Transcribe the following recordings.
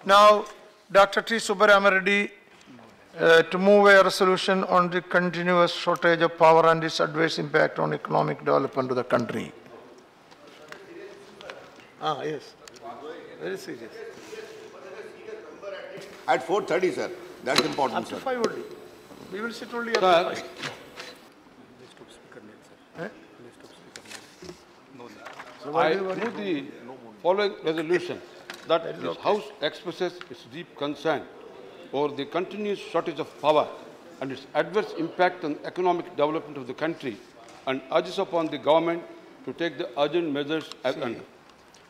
Now, Dr. T. Subramanian to move a resolution on the continuous shortage of power and its adverse impact on economic development of the country. Yes. Very serious. At 4:30, sir. That's important, Up to sir. 5 only. We will sit only up to 5. I move the following resolution that this House expresses its deep concern over the continuous shortage of power and its adverse impact on economic development of the country, and urges upon the government to take the urgent measures as under.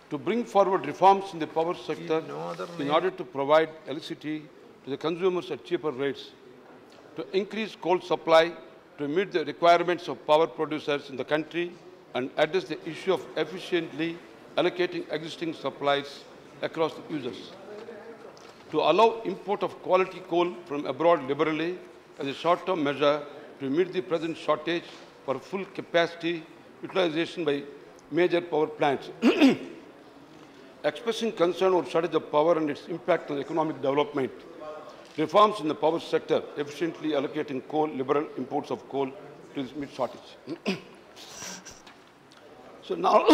To bring forward reforms in the power sector in order to provide electricity to the consumers at cheaper rates, to increase coal supply to meet the requirements of power producers in the country and address the issue of efficiently allocating existing supplies across the users, to allow import of quality coal from abroad liberally as a short-term measure to meet the present shortage for full capacity utilization by major power plants. Expressing concern over shortage of power and its impact on economic development, reforms in the power sector, efficiently allocating coal, liberal imports of coal to meet shortage. So now,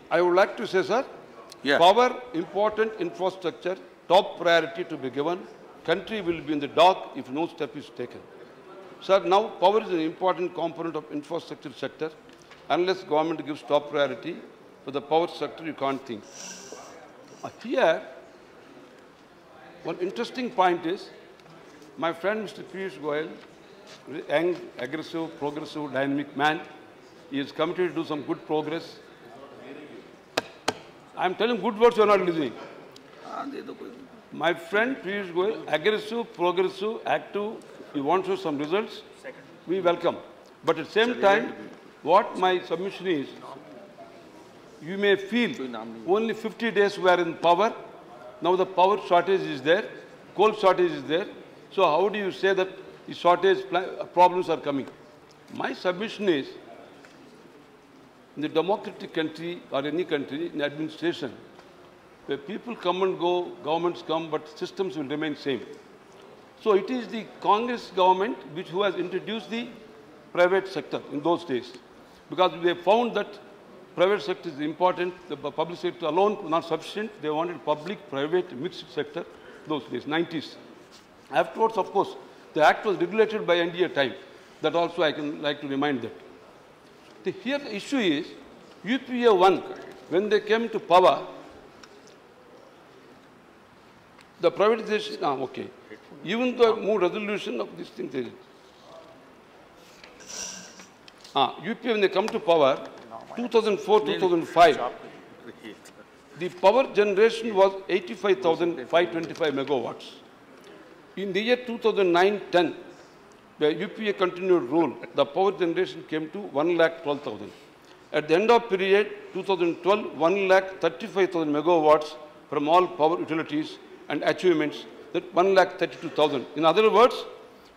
I would like to say, sir, power, important infrastructure, top priority to be given. Country will be in the dark if no step is taken. Sir, now power is an important component of infrastructure sector. Unless government gives top priority for the power sector, you can't think. Here, one interesting point is, my friend Mr. Piyush Goyal, young, aggressive, progressive, dynamic man, he is committed to do some good progress. I am telling good words, you are not listening. My friend Piyush Goyal, aggressive, progressive, active, he wants to show some results, we welcome. But at the same time, what my submission is, you may feel only 50 days we are in power, now the power shortage is there, coal shortage is there, so how do you say that the shortage problems are coming? My submission is, in the democratic country or any country, in administration, where people come and go, governments come, but systems will remain same. So it is the Congress government who has introduced the private sector in those days, because they found that private sector is important, the public sector alone was not sufficient, they wanted public, private, mixed sector those days, 90s. Afterwards, of course, the act was regulated by NDA time. That also I can like to remind that. Here the issue is, UPA 1, when they came to power, the privatization, okay. Even the more resolution of this thing, UPA when they come to power, 2004-2005, the power generation was 85,525 megawatts. In the year 2009-10, the UPA continued rule, the power generation came to 1,12,000. At the end of period 2012, 1,35,000 megawatts from all power utilities and achievements, that 1,32,000. In other words,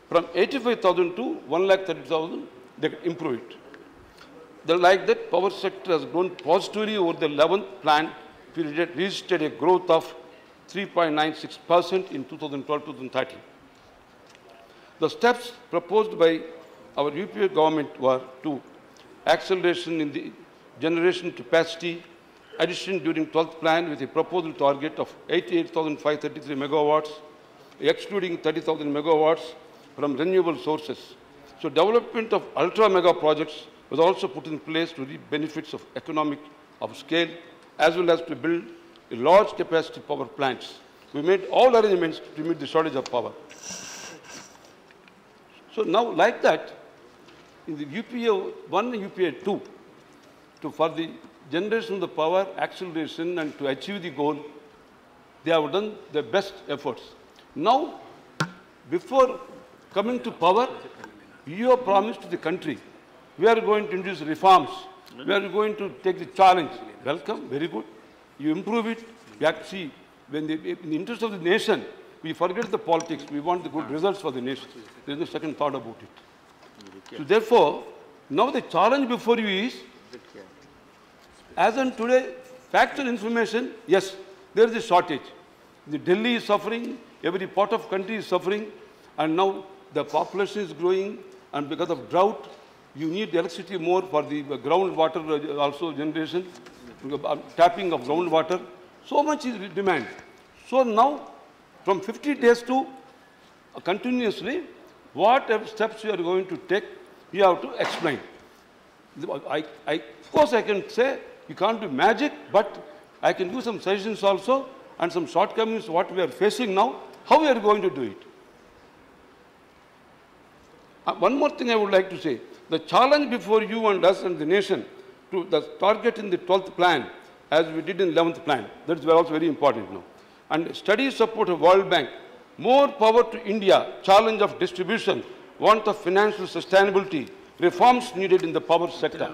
from 85,000 to 1,32,000, they could improve it. Like that, power sector has grown positively over the 11th plan period, registered a growth of 3.96% in 2012-2013. The steps proposed by our UPA government were to acceleration in the generation capacity, addition during 12th plan with a proposal target of 88,533 megawatts, excluding 30,000 megawatts from renewable sources. So development of ultra-mega projects was also put in place to reap benefits of economic of scale, as well as to build a large capacity power plants. We made all arrangements to meet the shortage of power. So now, like that, in the UPA 1 and UPA 2, for the generation of the power, acceleration, and to achieve the goal, they have done their best efforts. Now, before coming to power, you have promised to the country, we are going to introduce reforms, we are going to take the challenge. Welcome, very good. You improve it. We have to see, when in the interest of the nation, we forget the politics. We want the good results for the nation. There is no second thought about it. So therefore, now the challenge before you is, as on today, factual information, yes, there is a shortage. The Delhi is suffering, every part of country is suffering, and now the population is growing, and because of drought, you need electricity more for the groundwater also generation, tapping of groundwater. So much is demand. So now, from 50 days to continuously, what steps you are going to take, you have to explain. Of course, I can say you can't do magic, but I can do some suggestions also and some shortcomings what we are facing now, how we are going to do it. One more thing I would like to say. The challenge before you and us and the nation to the target in the 12th plan, as we did in 11th plan, that is also very important now. And study support of World Bank, more power to India, challenge of distribution, want of financial sustainability, reforms needed in the power sector.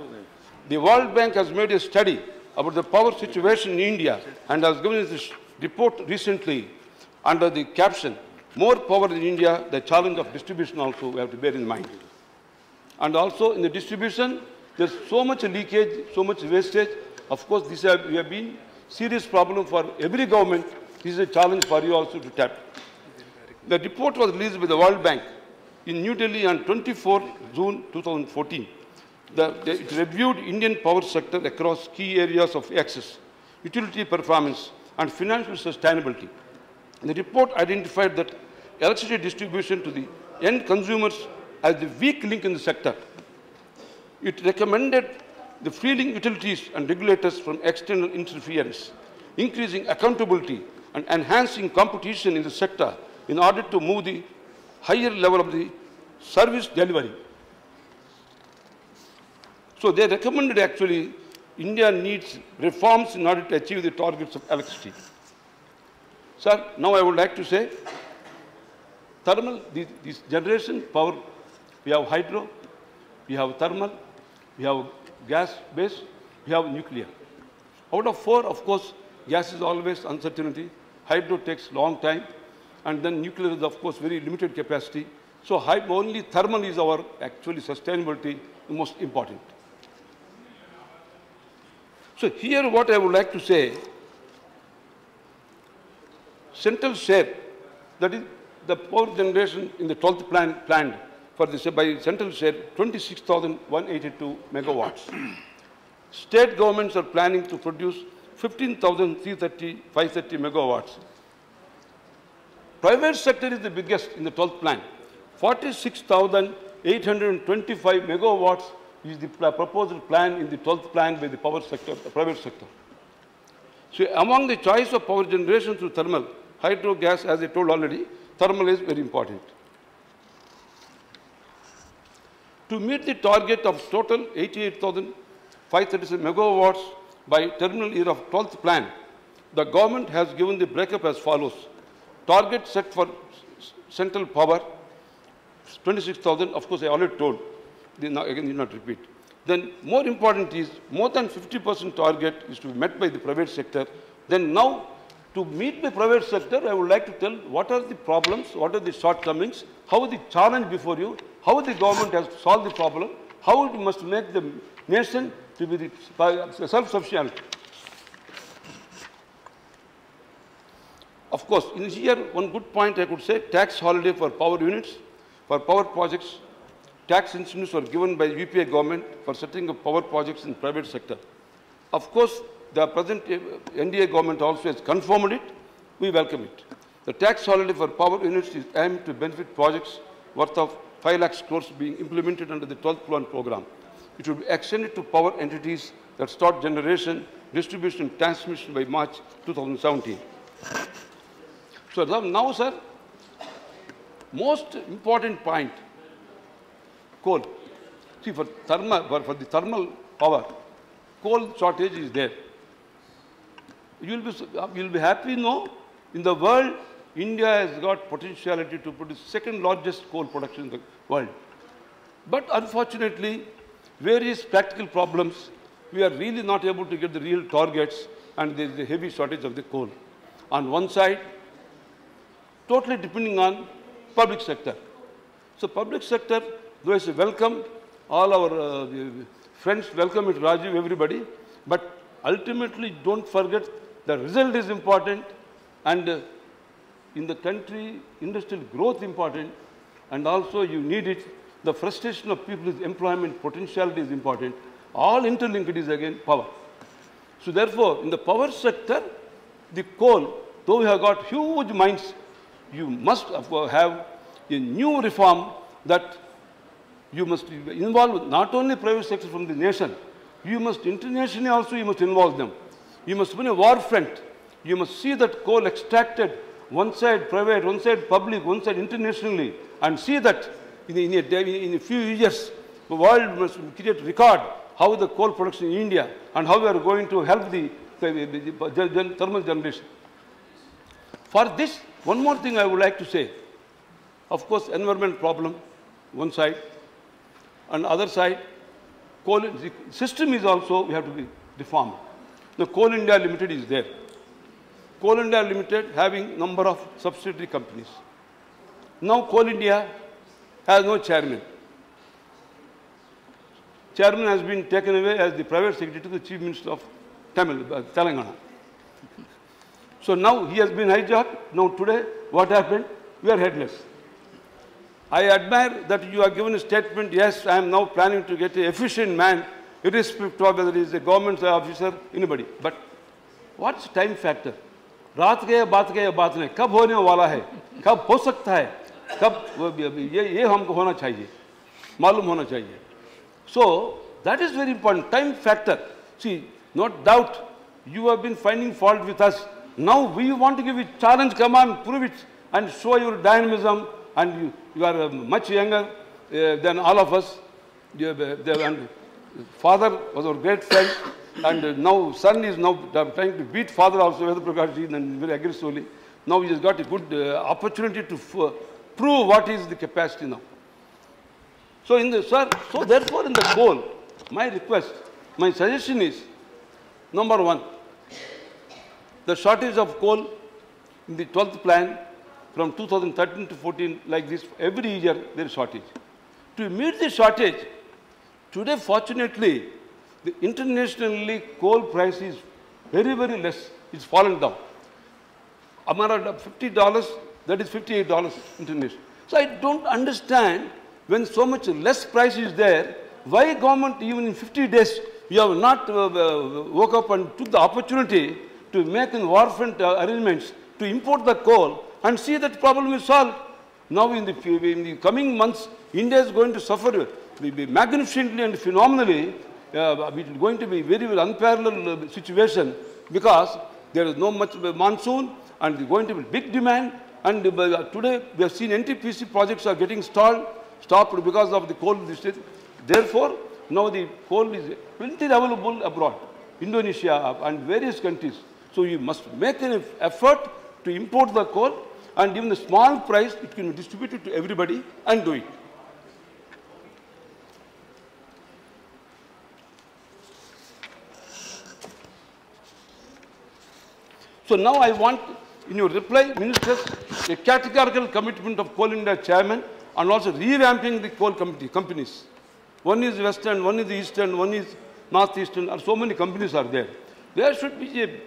The World Bank has made a study about the power situation in India and has given us this report recently under the caption, more power in India, the challenge of distribution also we have to bear in mind. And also in the distribution, there's so much leakage, so much wastage. Of course, this have been serious problem for every government. This is a challenge for you also to tap. The report was released by the World Bank in New Delhi on 24 June 2014. It reviewed Indian power sector across key areas of access, utility performance, and financial sustainability. The report identified that electricity distribution to the end consumers as the weak link in the sector. It recommended the freeing utilities and regulators from external interference, increasing accountability and enhancing competition in the sector in order to move the higher level of the service delivery. So they recommended actually India needs reforms in order to achieve the targets of electricity. Sir, now I would like to say, thermal, this generation power, we have hydro, we have thermal, we have gas base, we have nuclear. Out of four, of course, gas is always uncertainty, hydro takes long time, and then nuclear is of course very limited capacity. So only thermal is our actually sustainability most important. So here what I would like to say, central share, that is the power generation in the 12th plan planned for this by central share 26,182 megawatts. State governments are planning to produce 15,530 megawatts. Private sector is the biggest in the 12th plan. 46,825 megawatts is the proposed plan in the 12th plan by the power sector, the private sector. So among the choice of power generation through thermal, hydro, gas, as I told already, thermal is very important. To meet the target of total 88,537 megawatts by terminal year of 12th plan, the government has given the breakup as follows. Target set for central power, 26,000, of course I already told, again need not repeat. Then more important is, more than 50% target is to be met by the private sector. Then now, to meet the private sector, I would like to tell what are the problems, what are the shortcomings, how is the challenge before you, how the government has solved the problem, how it must make the nation to be self-sufficient. Of course, in here, one good point I could say, tax holiday for power units, for power projects, tax incentives were given by the UPA government for setting up power projects in the private sector. Of course, the present NDA government also has confirmed it. We welcome it. The tax holiday for power units is aimed to benefit projects worth of 5 lakh crores being implemented under the 12th plan program. It will be extended to power entities that start generation, distribution, and transmission by March 2017. So now, sir, most important point, coal. See, for the thermal power, coal shortage is there. You will be happy, no? In the world, India has got potentiality to produce second largest coal production in the world. But unfortunately, various practical problems, we are really not able to get the real targets, and there is a heavy shortage of the coal. On one side, totally depending on public sector. So public sector, though I say welcome, all our friends welcome it, Rajiv, everybody, but ultimately don't forget the result is important, and in the country, industrial growth important, and also you need it. The frustration of people's employment potentiality is important. All interlinked is again power. So therefore, in the power sector, the coal, though we have got huge mines, you must have a new reform that you must involve not only private sector from the nation, you must internationally also you must involve them. You must win a war front. You must see that coal extracted, one side private, one side public, one side internationally, and see that in a few years, the world must create record how the coal production in India and how we are going to help the thermal generation. For this, one more thing I would like to say. Of course, environment problem, one side, and other side, coal the system is also, we have to be reformed. The Coal India Limited is there. Coal India Limited having number of subsidiary companies. Now Coal India has no chairman. Chairman has been taken away as the private secretary to the Chief Minister of Telangana. So now he has been hijacked. Now today, what happened? We are headless. I admire that you are given a statement, yes, I am now planning to get an efficient man, irrespective of whether he is a government officer, anybody. But what's the time factor? रात गए बात नहीं, कब होने वाला है, कब हो सकता है, कब ये हमको होना चाहिए, मालूम होना चाहिए. So that is very important, time factor. See, no doubt you have been finding fault with us. Now we want to give you a challenge, come on, prove it and show your dynamism. And you are much younger than all of us. And father was our great friend, and now son is now trying to beat father also, and very aggressively. Now he has got a good opportunity to prove what is the capacity now. So so therefore in the coal, my request, my suggestion is, number one, the shortage of coal in the 12th plan, from 2013 to 14, like this, every year there is shortage. To meet the shortage, today fortunately, the internationally coal price is very, very less. It's fallen down. Amara $50, that is $58 international. So I don't understand, when so much less price is there, why government even in 50 days, you have not woke up and took the opportunity to make in war front arrangements to import the coal and see that problem is solved. Now in the coming months, India is going to suffer magnificently and phenomenally. It is going to be very, very unparalleled situation, because there is no much monsoon and there is going to be big demand. And today we have seen NTPC projects are getting stopped because of the coal district. Therefore, now the coal is plenty available abroad, Indonesia and various countries. So you must make an effort to import the coal, and even the small price, it can be distributed to everybody and do it. So now I want, in your reply, ministers, a categorical commitment of Coal India chairman, and also revamping the coal companies. One is Western, one is Eastern, one is Northeastern, and so many companies are there. There should be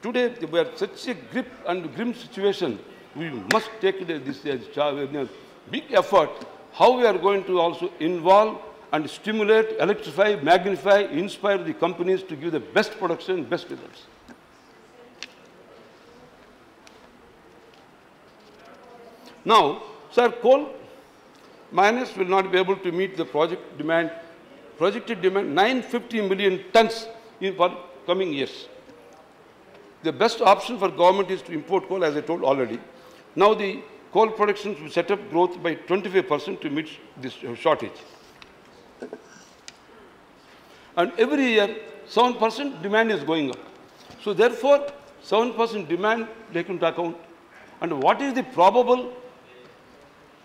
today we are such a grip and grim situation. We must take this big effort, how we are going to also involve and stimulate, electrify, magnify, inspire the companies to give the best production, best results. Now, sir, coal miners will not be able to meet the projected demand 950 million tons for coming years. The best option for government is to import coal, as I told already. Now the coal production will set up growth by 25% to meet this shortage. And every year, 7% demand is going up. So therefore, 7% demand taken into account. And what is the probable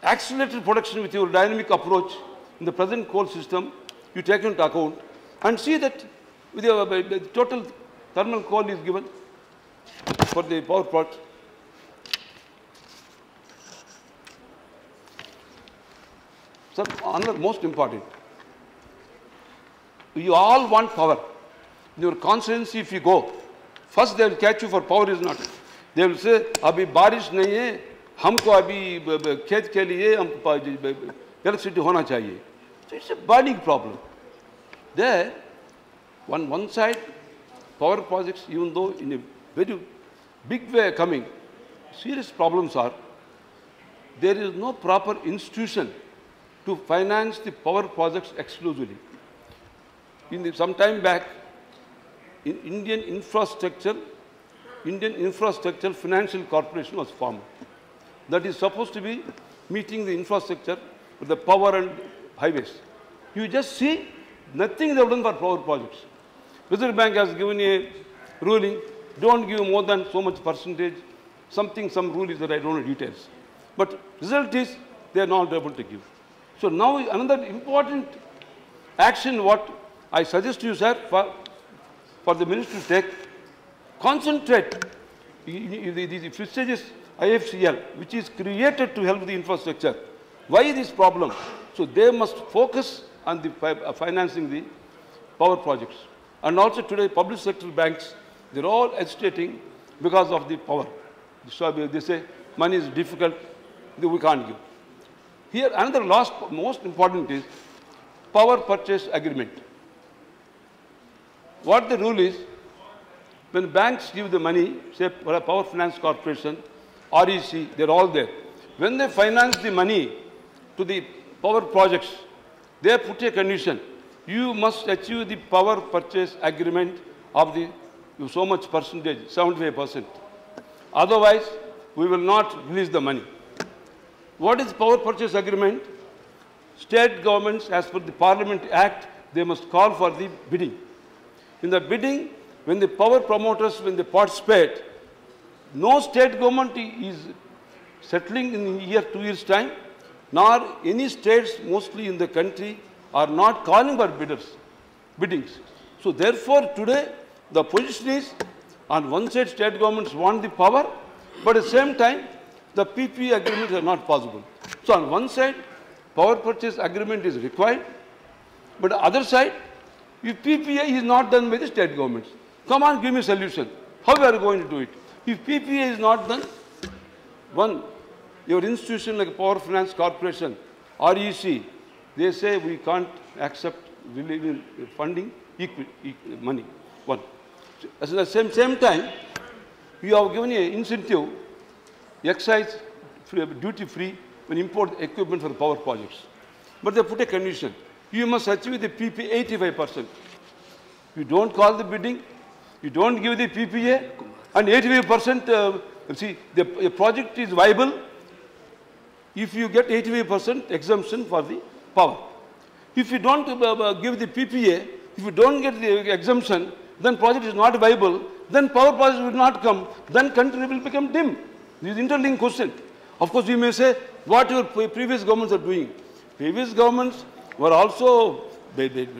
accelerated production with your dynamic approach in the present coal system, you take into account and see that with your the total thermal coal is given for the power plant. Sir, another most important, you all want power. In your constituency, if you go, first they will catch you for power is not. They will say, "Abhi barish nahi hai, हमको अभी खेत के लिए हमको electricity होना चाहिए." So it's a burning problem. There, one side, power projects, even though in a very big way coming, serious problems are, there is no proper institution to finance the power projects exclusively. Some time back, in Indian Infrastructure Financial Corporation was formed. That is supposed to be meeting the infrastructure with the power and highways. You just see, nothing they have done for power projects. Reserve Bank has given a ruling, don't give more than so much percentage, some rule is that I don't know details. But result is, they are not able to give. So now another important action what I suggest to you, sir, for the minister to take, concentrate the prestigious IFCL, which is created to help the infrastructure. Why this problem? So they must focus on the financing the power projects. And also today, public sector banks, they're all hesitating because of the power. So they say, money is difficult, we can't give. Here, another most important is power purchase agreement. What the rule is, when banks give the money, say Power Finance Corporation, REC, they're all there. When they finance the money to the power projects, they put a condition. You must achieve the power purchase agreement of the so much percentage, 75%. Otherwise, we will not release the money. What is power purchase agreement? State governments, as per the Parliament Act, they must call for the bidding. In the bidding, when the power promoters, when they participate, no state government is settling in a year, 2 years' time, nor any states mostly in the country are not calling for biddings. So therefore, today, the position is, on one side, state governments want the power, but at the same time, the PPA agreements are not possible. So on one side, power purchase agreement is required, but on the other side, if PPA is not done by the state governments, come on, give me a solution. How we are going to do it? If PPA is not done, one, your institution like Power Finance Corporation, REC, they say we can't accept funding, money. One. At the same time, you have given an incentive, excise duty free when import equipment for power projects. But they put a condition. You must achieve the PPA 85%. You don't call the bidding, you don't give the PPA, and 85%, see, the project is viable if you get 85% exemption for the power. If you don't give the PPA, if you don't get the exemption, then project is not viable, then power projects will not come, then country will become dim. This is interlinked question. Of course, you may say, what your previous governments are doing. Previous governments were also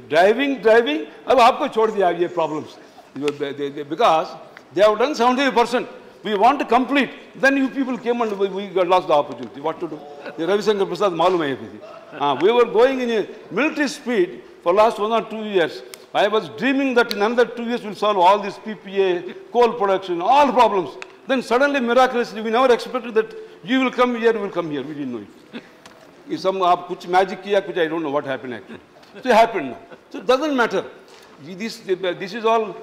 driving, अब आपको छोड़ दिया ये problems. Because they have done 75%. We want to complete. Then you people came and we lost the opportunity. What to do? Ravi Shankar Prasad मालूम है ये. We were going in a military speed for last 1 or 2 years. I was dreaming that in another 2 years we'll solve all this PPA, coal production, all problems. Then suddenly, miraculously, we never expected that you will come here, we will come here. We didn't know it. Some kuch magic kiya, kuch I don't know what happened actually. So it happened now. So it doesn't matter. This is all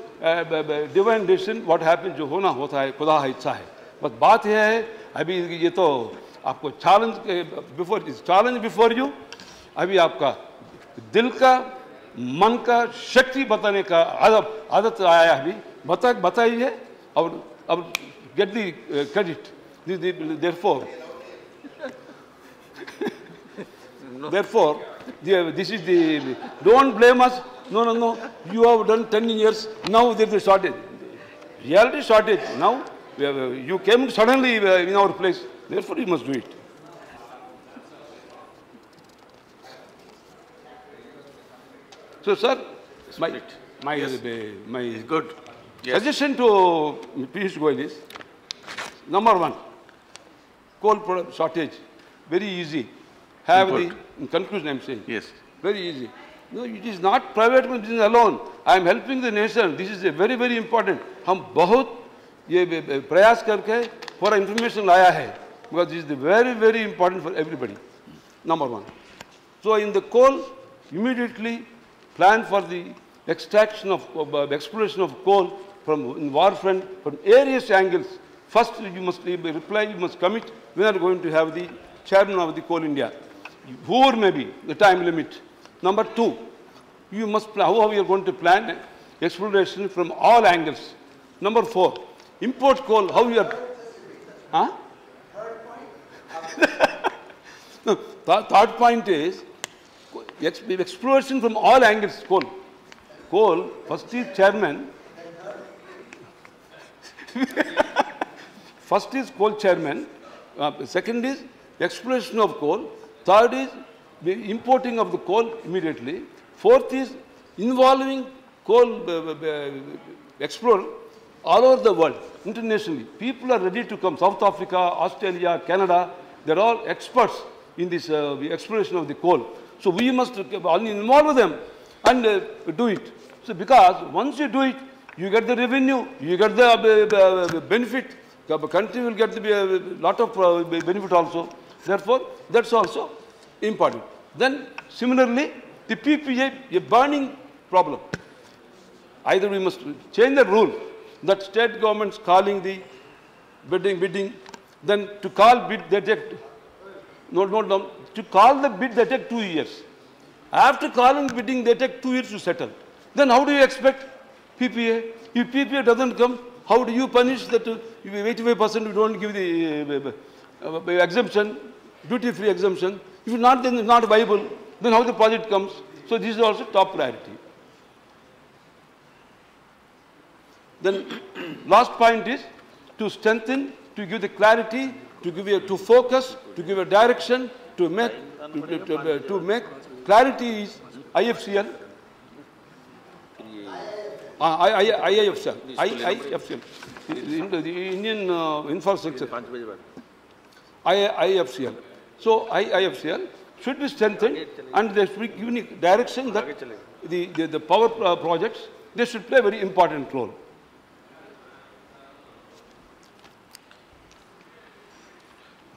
divine decision. What happens, जो होना होता है, खुदा है इच्छा है. बस बात यह है, अभी ये तो आपको challenge before you. अभी आपका दिल का, मन का, शक्ति बताने का आदत आया अभी. बताइए और अब get the credit. Therefore, this is the, don't blame us. No. You have done 10 years. Now there is a shortage. Reality shortage. Now, you came suddenly in our place. Therefore, you must do it. So, sir, my is good. Yes. Suggestion to Piyush Goyal is, number one, coal product shortage, very easy. In conclusion, I am saying. Yes. Very easy. No, it is not private business alone. I am helping the nation. This is a very, very important. हम बहुत ये प्रयास करके पूरा information लाया है, because this is very, very important for everybody. Number one. So in the coal, immediately plan for the extraction of exploration of coal from in war front from various angles. First, you must reply, you must commit. We are going to have the chairman of the Coal India, whoever may be the time limit. Number two, you must plan how you are going to plan exploration from all angles. Number four, import coal. How you are? Huh? No, third point is exploration from all angles. Coal. First is chairman. First is coal chairman. Second is exploration of coal. Third is the importing of the coal immediately. Fourth is involving coal explorer all over the world, internationally. People are ready to come. South Africa, Australia, Canada, they're all experts in this exploration of the coal. So we must involve them and do it. So because once you do it, you get the revenue, you get the benefit, the country will get a lot of benefit also. Therefore, that's also important. Then similarly, the PPA, a burning problem. Either we must change the rule that state governments calling the bidding, then to call bid they take, to call the bid they take 2 years. After calling bidding they take 2 years to settle. Then how do you expect PPA? If PPA doesn't come, how do you punish that 85% you don't give the exemption, duty-free exemption? If not, then it's not viable. Then how the project comes? So this is also top priority. Then last point is to strengthen, to give the clarity, to give to focus, to give a direction, to make clarity is IFCL. IIFCL, the Indian infrastructure. IFCL. So IFCL should be strengthened, and there should be given direction that the power projects, they should play a very important role.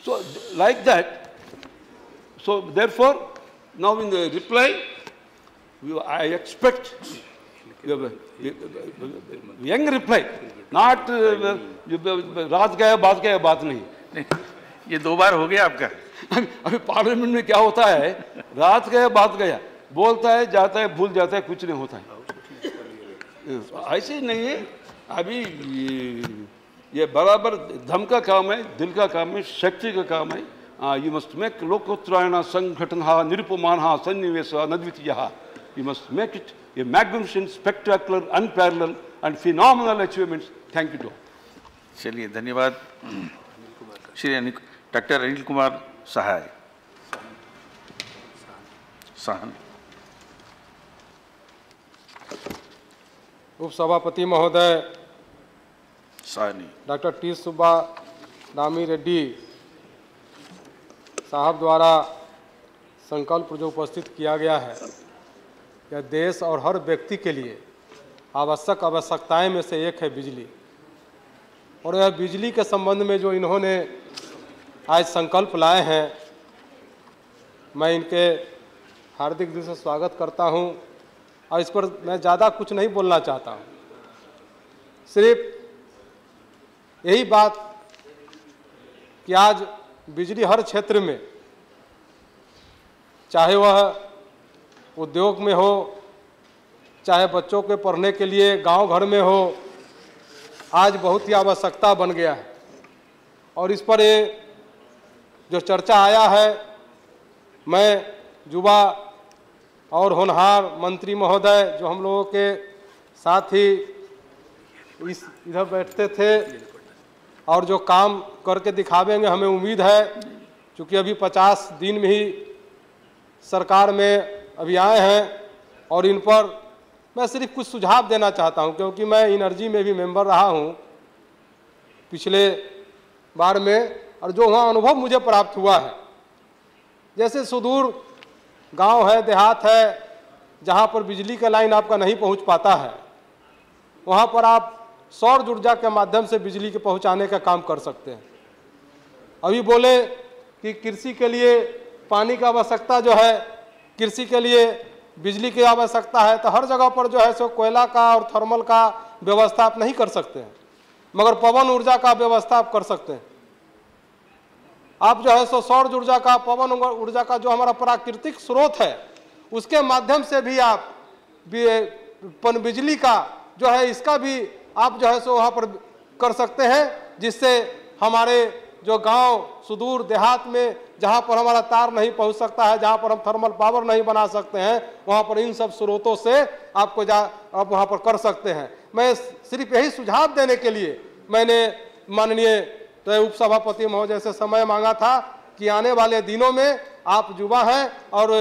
So like that, so therefore, now in the reply, I expect young reply, not रात गया बात नहीं. ये 2 बार हो गया आपका. अभी parliament में क्या होता है, रात गया बात गया, बोलता है जाता है भूल जाता है, कुछ नहीं होता है. ऐसे नहीं है. अभी ये बराबर धम का काम है, दिल का काम है, शक्ति का काम है. You must make लोकोत्तरायण संघटनः निरुपमानः सन्निवेशः नद्वितीयः. You must make it a magnificent, spectacular, unparalleled and phenomenal achievements. Thank you to all. चलिए धन्यवाद. श्री डॉक्टर अनिल कुमार सहाय. उपसभापति महोदय साहनी, डॉक्टर टी सुब्बा रामी रेड्डी साहब द्वारा संकल्प जो उपस्थित किया गया है, यह देश और हर व्यक्ति के लिए आवश्यकताएं में से एक है बिजली. और यह बिजली के संबंध में जो इन्होंने आज संकल्प लाए हैं, मैं इनके हार्दिक दिल से स्वागत करता हूं. और इस पर मैं ज़्यादा कुछ नहीं बोलना चाहता हूं. सिर्फ यही बात कि आज बिजली हर क्षेत्र में, चाहे वह उद्योग में हो, चाहे बच्चों के पढ़ने के लिए गांव घर में हो, आज बहुत ही आवश्यकता बन गया है. और इस पर ये जो चर्चा आया है, मैं युवा और होनहार मंत्री महोदय जो हम लोगों के साथ ही इधर बैठते थे और जो काम करके दिखावेंगे, हमें उम्मीद है, क्योंकि अभी 50 दिन में ही सरकार में अभी आए हैं. और इन पर मैं सिर्फ कुछ सुझाव देना चाहता हूं, क्योंकि मैं एनर्जी में भी मेंबर रहा हूं पिछले बार में, और जो वहाँ अनुभव मुझे प्राप्त हुआ है, जैसे सुदूर गांव है, देहात है, जहाँ पर बिजली का लाइन आपका नहीं पहुँच पाता है, वहाँ पर आप सौर ऊर्जा के माध्यम से बिजली के पहुंचाने का काम कर सकते हैं। अभी बोले कि कृषि के लिए पानी की आवश्यकता जो है, कृषि के लिए बिजली की आवश्यकता है, तो हर जगह पर जो है सो कोयला का और थर्मल का व्यवस्था आप नहीं कर सकते हैं, मगर पवन ऊर्जा का व्यवस्था आप कर सकते हैं। आप जो है सो सौर ऊर्जा का, पवन ऊर्जा का जो हमारा प्राकृतिक स्रोत है, उसके माध्यम से भी आप बिजली का जो है इसका भी आप जो है सो वहाँ पर कर सकते हैं, जिससे हमारे जो गांव सुदूर देहात में जहाँ पर हमारा तार नहीं पहुँच सकता है, जहाँ पर हम थर्मल पावर नहीं बना सकते हैं, वहाँ पर इन सब स्रोतों से आप वहाँ पर कर सकते हैं। मैं सिर्फ यही सुझाव देने के लिए मैंने माननीय उपसभापति महोदय से समय मांगा था कि आने वाले दिनों में आप युवा हैं और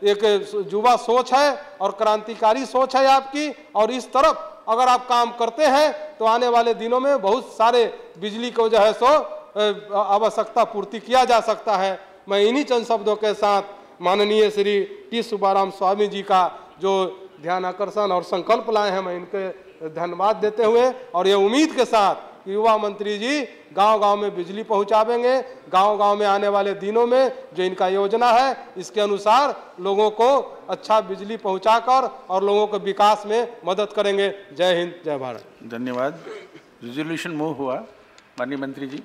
एक युवा सोच है और क्रांतिकारी सोच है आपकी, और इस तरफ अगर आप काम करते हैं तो आने वाले दिनों में बहुत सारे बिजली को जो है सो आवश्यकता पूर्ति किया जा सकता है। मैं इन्हीं चंद शब्दों के साथ माननीय श्री टी सुब्बाराम स्वामी जी का जो ध्यान आकर्षण और संकल्प लाए हैं, मैं इनके धन्यवाद देते हुए और ये उम्मीद के साथ युवा मंत्री जी गांव-गांव में बिजली पहुंचावेंगे, गांव-गांव में आने वाले दिनों में जो इनका योजना है इसके अनुसार लोगों को अच्छा बिजली पहुंचाकर और लोगों के विकास में मदद करेंगे। जय हिंद, जय भारत। धन्यवाद। रिजोल्यूशन मूव हुआ। माननीय मंत्री जी।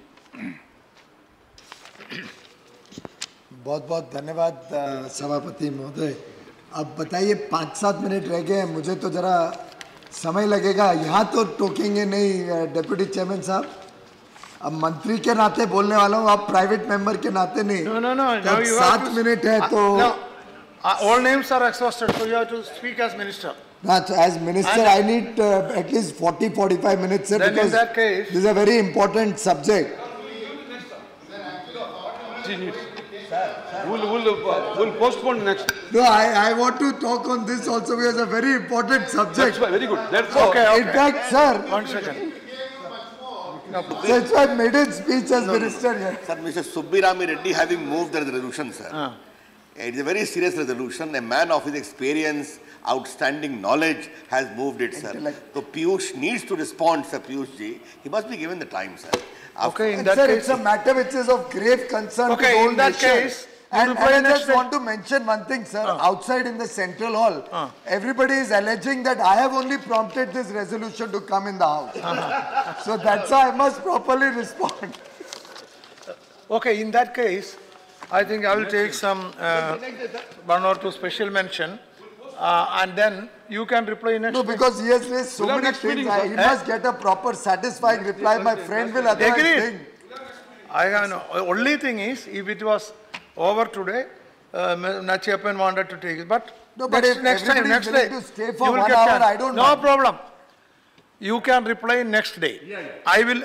बहुत बहुत धन्यवाद सभापति महोदय। अब बताइए 5-7 मिनट रह गए हैं, मुझे तो जरा समय लगेगा। यहाँ तो टोकेंगे नहीं डिप्टी चेयरमैन साहब, अब मंत्री के नाते बोलने वाला हूँ, आप प्राइवेट मेंबर के नाते नहीं। No. 7 मिनट है तो all names are exhausted, so you have to speak as minister. As minister, I need at least 40-45 minutes, sir, Then in because that case, this is a very important subject. We'll postpone next. No, I want to talk on this also because it's a very important subject. That's why, very good. That's okay. In fact, sir, 1 second. that's my maiden speech as minister here. Sir, Mr. Subbirami Reddy having moved the resolution, sir. It is a very serious resolution. A man of his experience, outstanding knowledge has moved it, sir. So Piyush needs to respond, sir, Piyush ji. He must be given the time, sir. Okay, in that Sir, case, it's a matter which is of grave concern to the okay, whole in that nation. case, And I just want to mention one thing, sir. Outside in the central hall, everybody is alleging that I have only prompted this resolution to come in the house. So that's how I must properly respond. okay, in that case, I think I will take some 1 or 2 special mention, and then you can reply next. No, because he has raised so many next things. meeting, sir. He must get a proper, satisfying reply. My friend will otherwise Agreed. think. I have no. Only thing is, if it was over today, Nachiappan wanted to take it, but No, but if next time, everybody is next willing day, to stay for you will 1 get hour, chance. I don't No mind. problem. You can reply next day. I will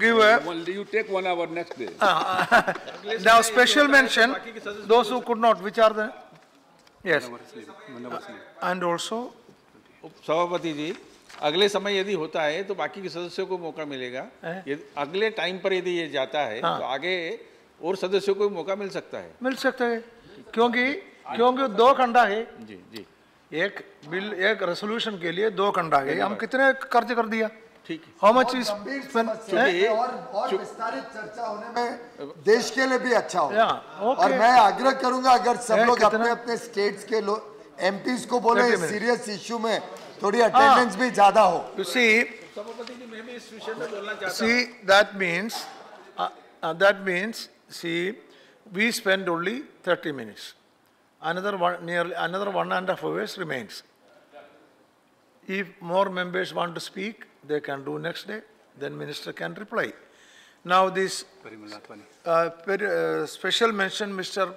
give a. You take 1 hour next day. Now special mention, those who could not, which are the, yes. And also, सभापति जी, अगले समय यदि होता है तो बाकी के सदस्यों को मौका मिलेगा। यदि अगले टाइम पर यदि ये जाता है तो आगे और सदस्यों को भी मौका मिल सकता है। मिल सकता है, क्योंकि 2 खंडा है। जी जी, एक बिल, एक रेसोल्यूशन के लिए 2 खंडा है। हम कितने खर्च कर दिया? ठीक है। हाउ मच इज गंभीर समस्या है और विस्तारित चर्चा होने में देश के लिए भी अच्छा हो। okay. और मैं आग्रह करूंगा अगर सब है, लोग कितना? अपने अपने स्टेट्स के एमपीज को बोले 30 minutes. सीरियस इश्यू में थोड़ी अटेंडेंस भी ज्यादा हो। You see, that means, see, we spend only 30 minutes. Another 1.5 hours remains. If more members want to speak, they can do next day, then minister can reply. Now this special mention, Mr.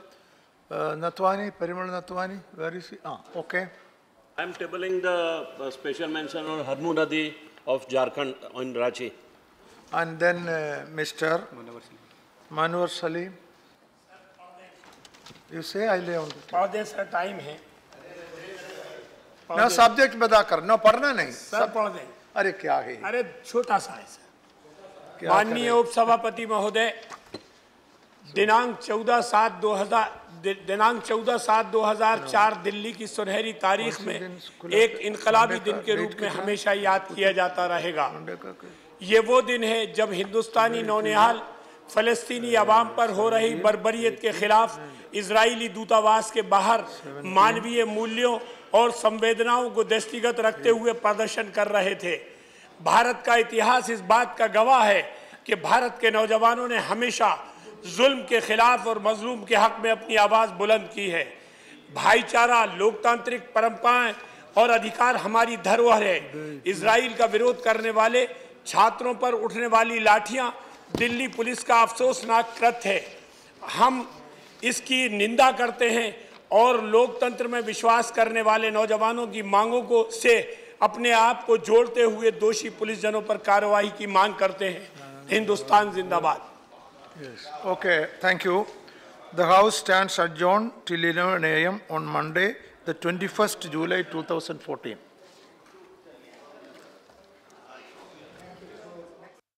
Natwani, Parimal Natwani, where is he? Okay. I am tabling the special mention on Harnu Nadi of Jharkhand on Ranchi. And then Mr. Manwar Salim. You say I lay on the table. पढ़ दे sir, time है। ना subject बता कर, ना पढ़ना नहीं। Sir पढ़ दे। अरे क्या है? अरे छोटा सा है सर। क्या माननीय उपसभापति महोदय, दिनांक 14/7/2000 दिनांक 14/7/2004 दिल्ली की सुनहरी तारीख में एक इनकलाबी दिन के रूप में हमेशा याद किया जाता रहेगा। ये वो दिन है जब हिंदुस्तानी नौनिहाल फलस्तीनी अवाम पर हो रही बर्बरियत के खिलाफ इजरायली दूतावास के बाहर मानवीय मूल्यों और संवेदनाओं को दृष्टिगत रखते हुए प्रदर्शन कर रहे थे। भारत का इतिहास इस बात का गवाह है कि भारत के नौजवानों ने हमेशा जुल्म के खिलाफ और मजलूम के हक में अपनी आवाज बुलंद की है। भाईचारा, लोकतांत्रिक परंपराएं और अधिकार हमारी धरोहर है। इजराइल का विरोध करने वाले छात्रों पर उठने वाली लाठियां दिल्ली पुलिस का अफसोसनाक कृत्य है। हम इसकी निंदा करते हैं और लोकतंत्र में विश्वास करने वाले नौजवानों की मांगों को से अपने आप को जोड़ते हुए दोषी पुलिस जनों पर कार्रवाई की मांग करते हैं। हिंदुस्तान जिंदाबाद। Yes. Okay, thank you. The House stands adjourned till 11 a.m. on Monday, the 21st July 2014.